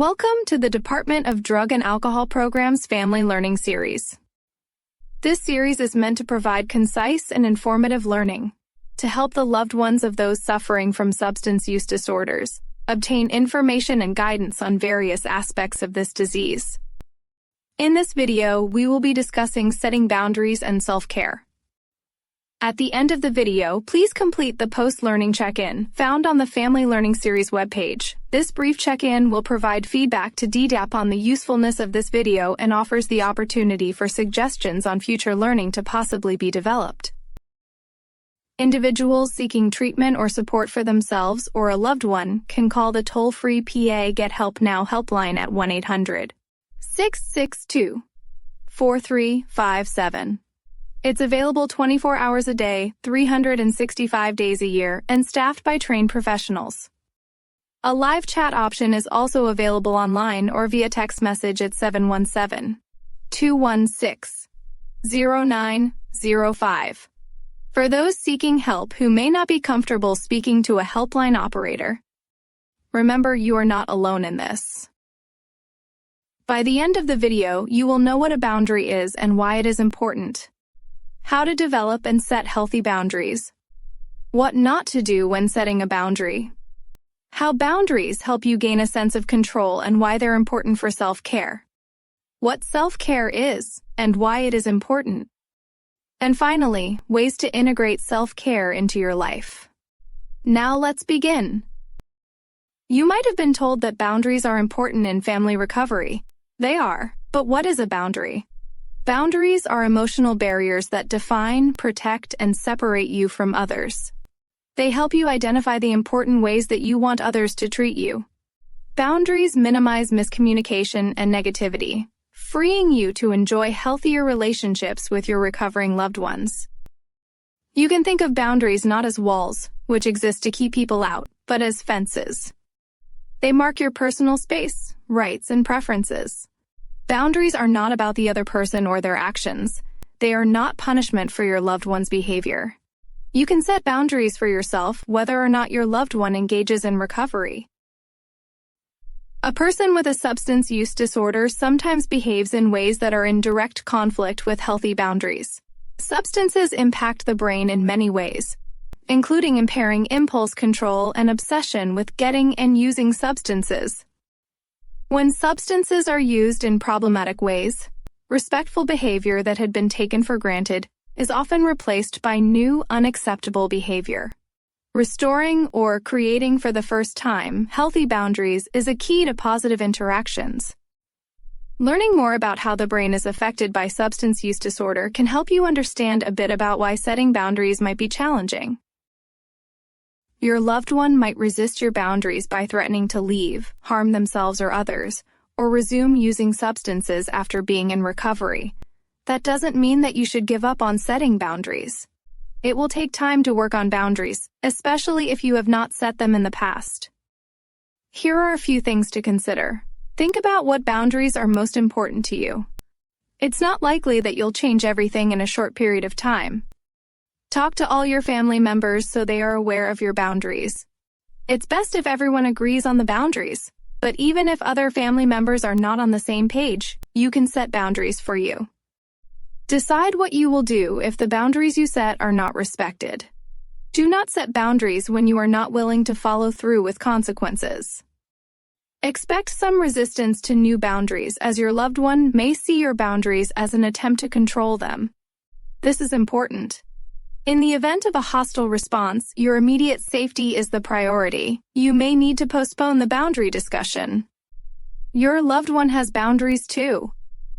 Welcome to the Department of Drug and Alcohol Program's Family Learning Series. This series is meant to provide concise and informative learning to help the loved ones of those suffering from substance use disorders obtain information and guidance on various aspects of this disease. In this video, we will be discussing setting boundaries and self-care. At the end of the video, please complete the post-learning check-in found on the Family Learning Series webpage. This brief check-in will provide feedback to DDAP on the usefulness of this video and offers the opportunity for suggestions on future learning to possibly be developed. Individuals seeking treatment or support for themselves or a loved one can call the toll-free PA Get Help Now helpline at 1-800-662-4357. It's available 24 hours a day, 365 days a year, and staffed by trained professionals. A live chat option is also available online or via text message at 717-216-0905. For those seeking help who may not be comfortable speaking to a helpline operator, remember you are not alone in this. By the end of the video, you will know what a boundary is and why it is important. How to develop and set healthy boundaries. What not to do when setting a boundary. How boundaries help you gain a sense of control and why they're important for self-care. What self-care is and why it is important. And finally, ways to integrate self-care into your life. Now let's begin. You might have been told that boundaries are important in family recovery. They are, but what is a boundary? Boundaries are emotional barriers that define, protect, and separate you from others. They help you identify the important ways that you want others to treat you. Boundaries minimize miscommunication and negativity, freeing you to enjoy healthier relationships with your recovering loved ones. You can think of boundaries not as walls, which exist to keep people out, but as fences. They mark your personal space, rights, and preferences. Boundaries are not about the other person or their actions. They are not punishment for your loved one's behavior. You can set boundaries for yourself whether or not your loved one engages in recovery. A person with a substance use disorder sometimes behaves in ways that are in direct conflict with healthy boundaries. Substances impact the brain in many ways, including impairing impulse control and obsession with getting and using substances. When substances are used in problematic ways, respectful behavior that had been taken for granted is often replaced by new, unacceptable behavior. Restoring or creating for the first time healthy boundaries is a key to positive interactions. Learning more about how the brain is affected by substance use disorder can help you understand a bit about why setting boundaries might be challenging. Your loved one might resist your boundaries by threatening to leave, harm themselves or others, or resume using substances after being in recovery. That doesn't mean that you should give up on setting boundaries. It will take time to work on boundaries, especially if you have not set them in the past. Here are a few things to consider. Think about what boundaries are most important to you. It's not likely that you'll change everything in a short period of time. Talk to all your family members so they are aware of your boundaries. It's best if everyone agrees on the boundaries, but even if other family members are not on the same page, you can set boundaries for you. Decide what you will do if the boundaries you set are not respected. Do not set boundaries when you are not willing to follow through with consequences. Expect some resistance to new boundaries, as your loved one may see your boundaries as an attempt to control them. This is important. In the event of a hostile response, your immediate safety is the priority. You may need to postpone the boundary discussion. Your loved one has boundaries too.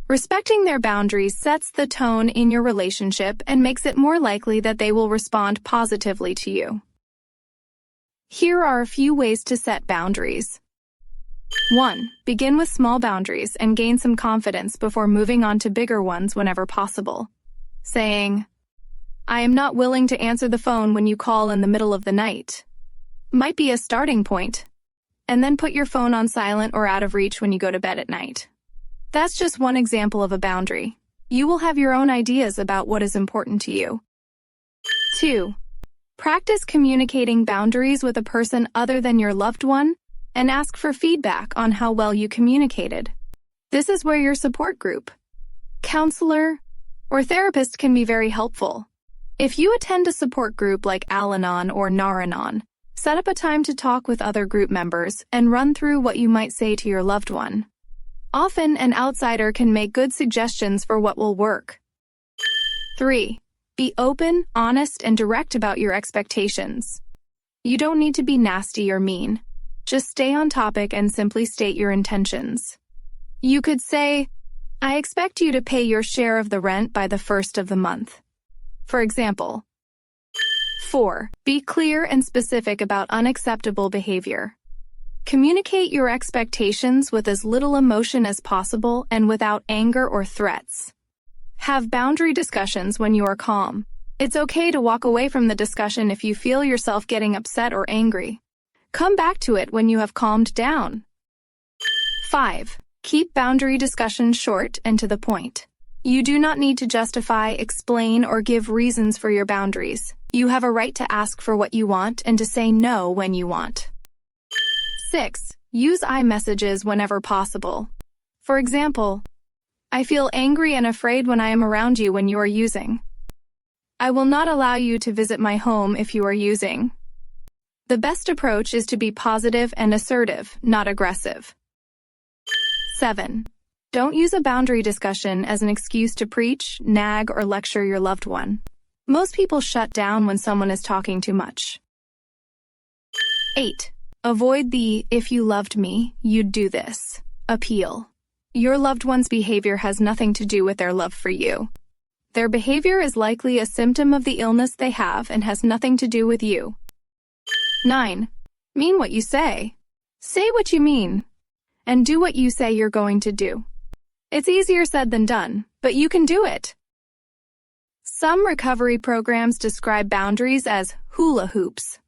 Respecting their boundaries sets the tone in your relationship and makes it more likely that they will respond positively to you. Here are a few ways to set boundaries. 1. Begin with small boundaries and gain some confidence before moving on to bigger ones whenever possible. Saying, "I am not willing to answer the phone when you call in the middle of the night," might be a starting point. And then put your phone on silent or out of reach when you go to bed at night. That's just one example of a boundary. You will have your own ideas about what is important to you. 2. Practice communicating boundaries with a person other than your loved one and ask for feedback on how well you communicated. This is where your support group, counselor, or therapist can be very helpful. If you attend a support group like Al-Anon or Nar-Anon, set up a time to talk with other group members and run through what you might say to your loved one. Often, an outsider can make good suggestions for what will work. 3. Be open, honest, and direct about your expectations. You don't need to be nasty or mean. Just stay on topic and simply state your intentions. You could say, "I expect you to pay your share of the rent by the 1st of the month." For example. 4. Be clear and specific about unacceptable behavior. Communicate your expectations with as little emotion as possible and without anger or threats. Have boundary discussions when you are calm. It's okay to walk away from the discussion if you feel yourself getting upset or angry. Come back to it when you have calmed down. 5. Keep boundary discussions short and to the point. You do not need to justify, explain, or give reasons for your boundaries. You have a right to ask for what you want and to say no when you want. 6. Use I messages whenever possible. For example, "I feel angry and afraid when I am around you when you are using." "I will not allow you to visit my home if you are using." The best approach is to be positive and assertive, not aggressive. 7. Don't use a boundary discussion as an excuse to preach, nag, or lecture your loved one. Most people shut down when someone is talking too much. 8. Avoid the "if you loved me, you'd do this" appeal. Your loved one's behavior has nothing to do with their love for you. Their behavior is likely a symptom of the illness they have and has nothing to do with you. 9. Mean what you say. Say what you mean, and do what you say you're going to do. It's easier said than done, but you can do it. Some recovery programs describe boundaries as hula hoops.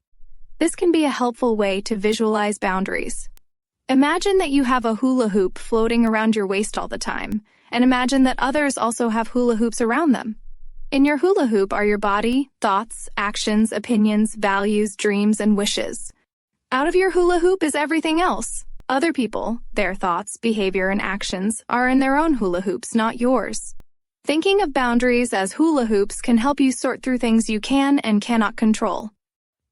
This can be a helpful way to visualize boundaries. Imagine that you have a hula hoop floating around your waist all the time, and imagine that others also have hula hoops around them. In your hula hoop are your body, thoughts, actions, opinions, values, dreams, and wishes. Out of your hula hoop is everything else. Other people, their thoughts, behavior, and actions are in their own hula hoops, not yours. Thinking of boundaries as hula hoops can help you sort through things you can and cannot control.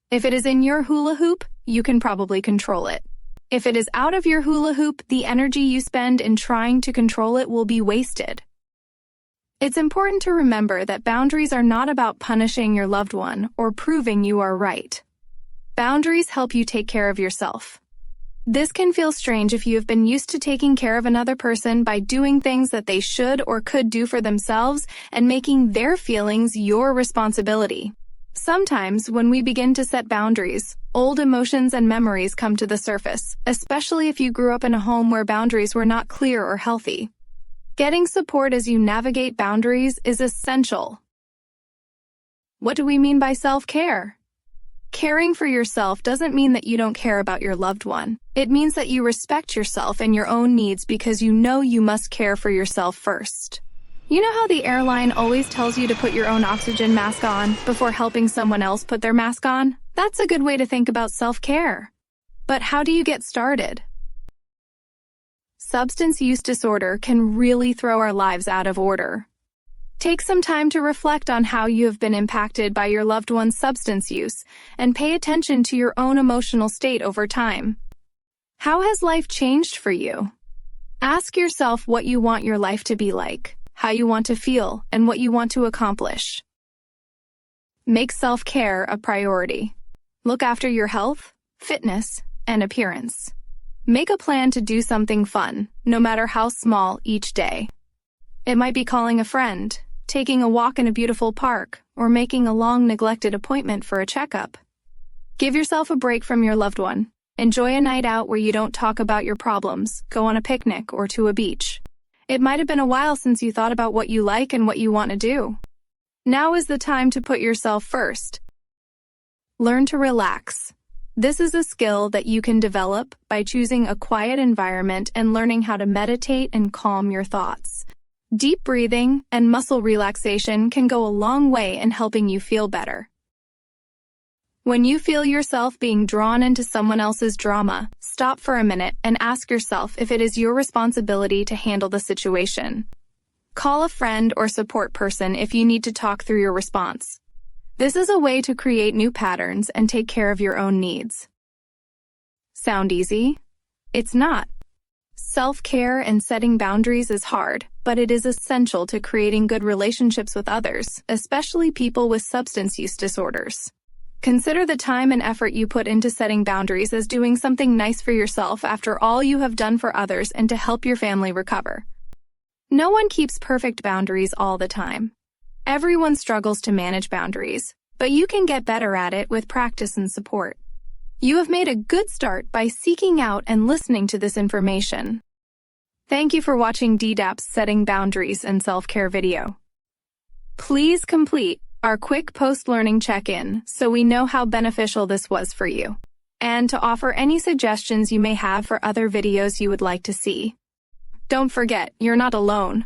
If it is in your hula hoop, you can probably control it. If it is out of your hula hoop, the energy you spend in trying to control it will be wasted. It's important to remember that boundaries are not about punishing your loved one or proving you are right. Boundaries help you take care of yourself. This can feel strange if you have been used to taking care of another person by doing things that they should or could do for themselves and making their feelings your responsibility. Sometimes, when we begin to set boundaries, old emotions and memories come to the surface, especially if you grew up in a home where boundaries were not clear or healthy. Getting support as you navigate boundaries is essential. What do we mean by self-care? Caring for yourself doesn't mean that you don't care about your loved one. It means that you respect yourself and your own needs because you know you must care for yourself first. You know how the airline always tells you to put your own oxygen mask on before helping someone else put their mask on? That's a good way to think about self-care. But how do you get started? Substance use disorder can really throw our lives out of order. Take some time to reflect on how you have been impacted by your loved one's substance use and pay attention to your own emotional state over time. How has life changed for you? Ask yourself what you want your life to be like, how you want to feel, and what you want to accomplish. Make self-care a priority. Look after your health, fitness, and appearance. Make a plan to do something fun, no matter how small, each day. It might be calling a friend, taking a walk in a beautiful park, or making a long-neglected appointment for a checkup. Give yourself a break from your loved one. Enjoy a night out where you don't talk about your problems, go on a picnic or to a beach. It might have been a while since you thought about what you like and what you want to do. Now is the time to put yourself first. Learn to relax. This is a skill that you can develop by choosing a quiet environment and learning how to meditate and calm your thoughts. Deep breathing and muscle relaxation can go a long way in helping you feel better. When you feel yourself being drawn into someone else's drama, stop for a minute and ask yourself if it is your responsibility to handle the situation. Call a friend or support person if you need to talk through your response. This is a way to create new patterns and take care of your own needs. Sound easy? It's not. Self-care and setting boundaries is hard, but it is essential to creating good relationships with others, especially people with substance use disorders. Consider the time and effort you put into setting boundaries as doing something nice for yourself after all you have done for others and to help your family recover. No one keeps perfect boundaries all the time. Everyone struggles to manage boundaries, but you can get better at it with practice and support. You have made a good start by seeking out and listening to this information. Thank you for watching DDAP's Setting Boundaries and Self-Care video. Please complete our quick post-learning check-in so we know how beneficial this was for you, and to offer any suggestions you may have for other videos you would like to see. Don't forget, you're not alone.